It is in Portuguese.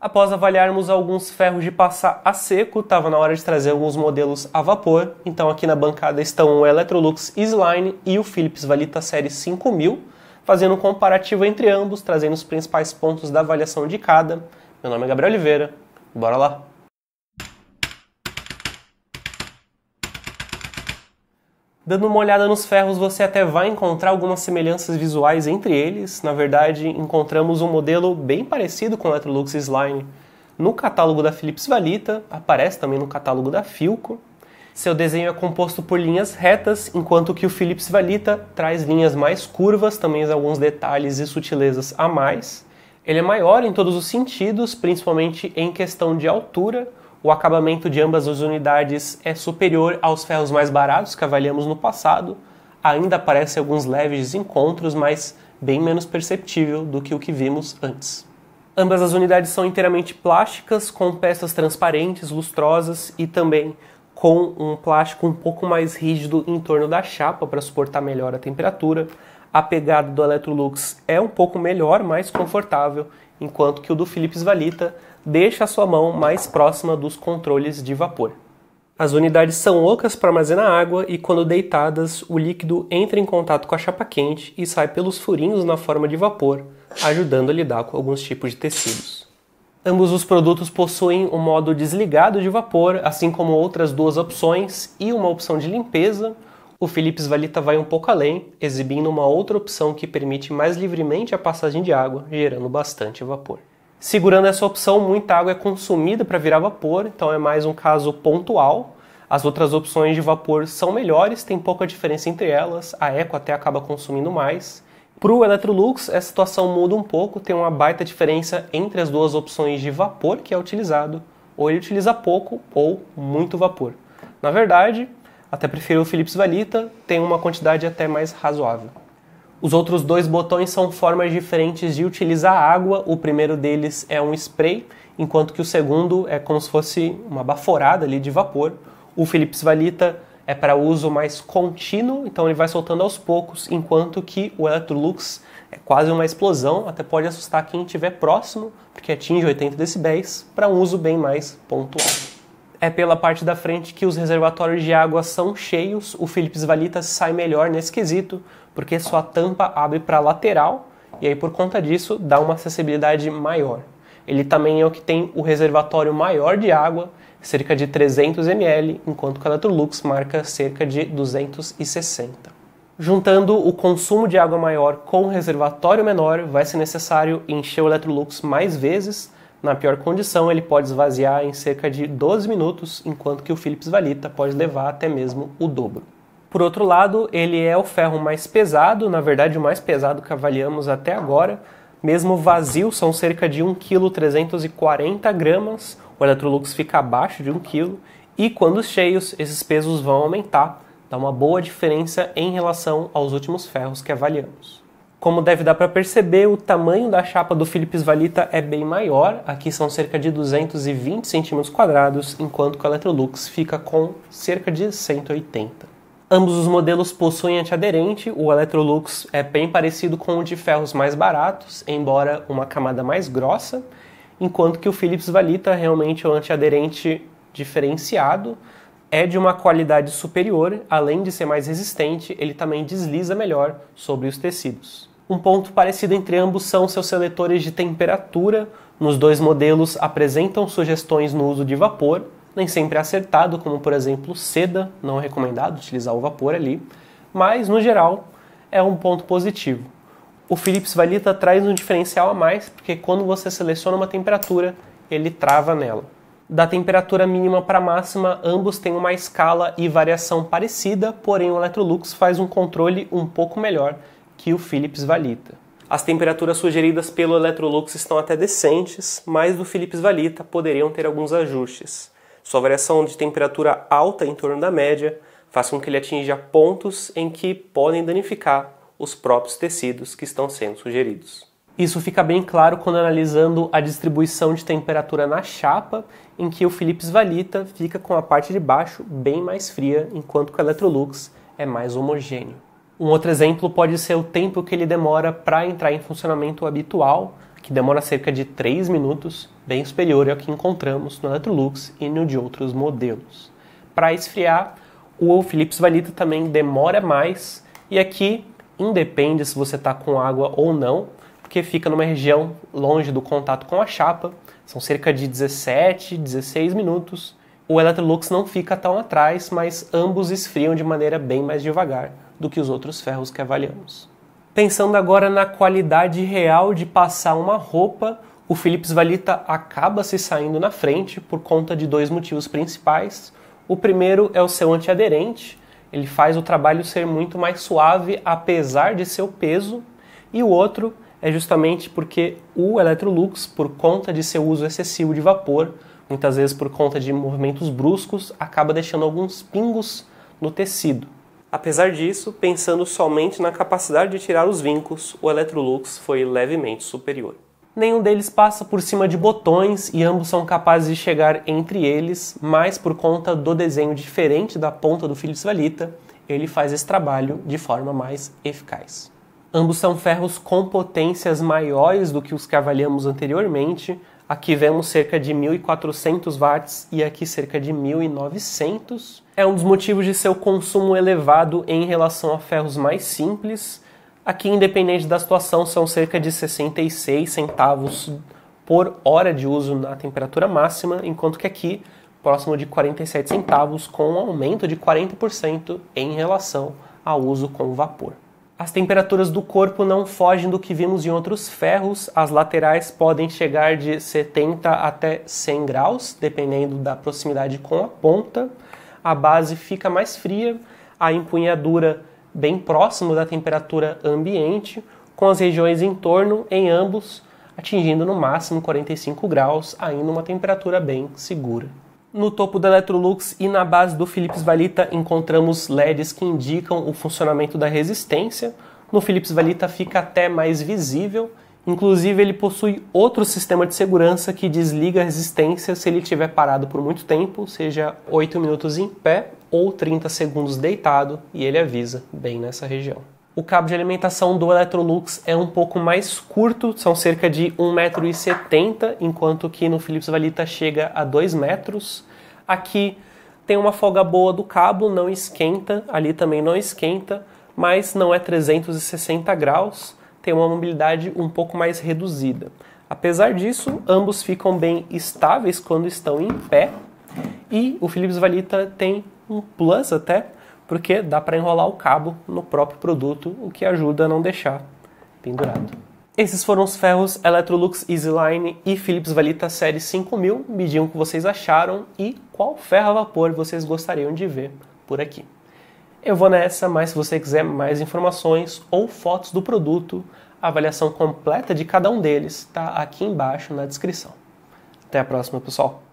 Após avaliarmos alguns ferros de passar a seco, estava na hora de trazer alguns modelos a vapor. Então aqui na bancada estão o Electrolux EasyLine e o Philips Valita Série 5000, fazendo um comparativo entre ambos, trazendo os principais pontos da avaliação de cada. Meu nome é Gabriel Oliveira, bora lá! Dando uma olhada nos ferros, você até vai encontrar algumas semelhanças visuais entre eles. Na verdade, encontramos um modelo bem parecido com o Electrolux EasyLine no catálogo da Philips Valita, aparece também no catálogo da Philco. Seu desenho é composto por linhas retas, enquanto que o Philips Valita traz linhas mais curvas, também alguns detalhes e sutilezas a mais. Ele é maior em todos os sentidos, principalmente em questão de altura. O acabamento de ambas as unidades é superior aos ferros mais baratos que avaliamos no passado. Ainda aparecem alguns leves desencontros, mas bem menos perceptível do que o que vimos antes. Ambas as unidades são inteiramente plásticas, com peças transparentes, lustrosas e também com um plástico um pouco mais rígido em torno da chapa para suportar melhor a temperatura. A pegada do Electrolux é um pouco melhor, mais confortável, enquanto que o do Philips Valita deixa a sua mão mais próxima dos controles de vapor. As unidades são ocas para armazenar água e quando deitadas, o líquido entra em contato com a chapa quente e sai pelos furinhos na forma de vapor, ajudando a lidar com alguns tipos de tecidos. Ambos os produtos possuem um modo desligado de vapor, assim como outras duas opções e uma opção de limpeza. O Philips Valita vai um pouco além, exibindo uma outra opção que permite mais livremente a passagem de água, gerando bastante vapor. Segurando essa opção, muita água é consumida para virar vapor, então é mais um caso pontual. As outras opções de vapor são melhores, tem pouca diferença entre elas, a Eco até acaba consumindo mais. Para o Electrolux, essa situação muda um pouco, tem uma baita diferença entre as duas opções de vapor que é utilizado, ou ele utiliza pouco ou muito vapor. Na verdade, até prefiro o Philips Valita, tem uma quantidade até mais razoável. Os outros dois botões são formas diferentes de utilizar água. O primeiro deles é um spray, enquanto que o segundo é como se fosse uma baforada ali de vapor. O Philips Valita é para uso mais contínuo, então ele vai soltando aos poucos, enquanto que o Electrolux é quase uma explosão, até pode assustar quem estiver próximo, porque atinge 80 decibéis, para um uso bem mais pontual. É pela parte da frente que os reservatórios de água são cheios. O Philips Valita sai melhor nesse quesito, porque sua tampa abre para a lateral e aí por conta disso dá uma acessibilidade maior. Ele também é o que tem o reservatório maior de água, cerca de 300 ml, enquanto que o Electrolux marca cerca de 260. Juntando o consumo de água maior com o reservatório menor, vai ser necessário encher o Electrolux mais vezes. Na pior condição, ele pode esvaziar em cerca de 12 minutos, enquanto que o Philips Valita pode levar até mesmo o dobro. Por outro lado, ele é o ferro mais pesado, na verdade o mais pesado que avaliamos até agora. Mesmo vazio, são cerca de 1,340 kg, o Electrolux fica abaixo de 1 kg, e quando cheios, esses pesos vão aumentar, dá uma boa diferença em relação aos últimos ferros que avaliamos. Como deve dar para perceber, o tamanho da chapa do Philips Valita é bem maior, aqui são cerca de 220 cm², enquanto que o Electrolux fica com cerca de 180. Ambos os modelos possuem antiaderente, o Electrolux é bem parecido com o de ferros mais baratos, embora uma camada mais grossa, enquanto que o Philips Valita realmente é um antiaderente diferenciado, é de uma qualidade superior, além de ser mais resistente, ele também desliza melhor sobre os tecidos. Um ponto parecido entre ambos são seus seletores de temperatura. Nos dois modelos apresentam sugestões no uso de vapor, nem sempre é acertado, como por exemplo seda, não é recomendado utilizar o vapor ali, mas no geral é um ponto positivo. O Philips Valita traz um diferencial a mais, porque quando você seleciona uma temperatura, ele trava nela. Da temperatura mínima para máxima, ambos têm uma escala e variação parecida, porém o Electrolux faz um controle um pouco melhor que o Philips Valita. As temperaturas sugeridas pelo Electrolux estão até decentes, mas do Philips Valita poderiam ter alguns ajustes. Sua variação de temperatura alta em torno da média faz com que ele atinja pontos em que podem danificar os próprios tecidos que estão sendo sugeridos. Isso fica bem claro quando analisando a distribuição de temperatura na chapa, em que o Philips Valita fica com a parte de baixo bem mais fria, enquanto que o Electrolux é mais homogêneo. Um outro exemplo pode ser o tempo que ele demora para entrar em funcionamento habitual. que demora cerca de 3 minutos, bem superior ao que encontramos no Electrolux e no de outros modelos. Para esfriar, o Philips Valita também demora mais, e aqui independe se você está com água ou não, porque fica numa região longe do contato com a chapa, são cerca de 17, 16 minutos. O Electrolux não fica tão atrás, mas ambos esfriam de maneira bem mais devagar do que os outros ferros que avaliamos. Pensando agora na qualidade real de passar uma roupa, o Philips Valita acaba se saindo na frente por conta de 2 motivos principais. O primeiro é o seu antiaderente, ele faz o trabalho ser muito mais suave apesar de seu peso, e o outro é justamente porque o Electrolux, por conta de seu uso excessivo de vapor, muitas vezes por conta de movimentos bruscos, acaba deixando alguns pingos no tecido. Apesar disso, pensando somente na capacidade de tirar os vincos, o Electrolux foi levemente superior. Nenhum deles passa por cima de botões e ambos são capazes de chegar entre eles, mas por conta do desenho diferente da ponta do Philips Valita, ele faz esse trabalho de forma mais eficaz. Ambos são ferros com potências maiores do que os que avaliamos anteriormente. Aqui vemos cerca de 1.400 watts e aqui cerca de 1.900. É um dos motivos de seu consumo elevado em relação a ferros mais simples. Aqui, independente da situação, são cerca de 66 centavos por hora de uso na temperatura máxima, enquanto que aqui, próximo de 47 centavos, com um aumento de 40% em relação ao uso com vapor. As temperaturas do corpo não fogem do que vimos em outros ferros, as laterais podem chegar de 70 até 100 graus, dependendo da proximidade com a ponta. A base fica mais fria, a empunhadura bem próximo da temperatura ambiente, com as regiões em torno, em ambos, atingindo no máximo 45 graus, ainda uma temperatura bem segura. No topo do Electrolux e na base do Philips Valita encontramos LEDs que indicam o funcionamento da resistência. No Philips Valita fica até mais visível, inclusive ele possui outro sistema de segurança que desliga a resistência se ele estiver parado por muito tempo, seja 8 minutos em pé ou 30 segundos deitado, e ele avisa bem nessa região. O cabo de alimentação do Electrolux é um pouco mais curto, são cerca de 1,70 m, enquanto que no Philips Valita chega a 2 metros. Aqui tem uma folga boa do cabo, não esquenta, ali também não esquenta, mas não é 360 graus, tem uma mobilidade um pouco mais reduzida. Apesar disso, ambos ficam bem estáveis quando estão em pé, e o Philips Valita tem um plus até, porque dá para enrolar o cabo no próprio produto, o que ajuda a não deixar pendurado. Esses foram os ferros Electrolux EasyLine e Philips Valita Série 5000. Me digam o que vocês acharam e qual ferro a vapor vocês gostariam de ver por aqui. Eu vou nessa, mas se você quiser mais informações ou fotos do produto, a avaliação completa de cada um deles está aqui embaixo na descrição. Até a próxima, pessoal!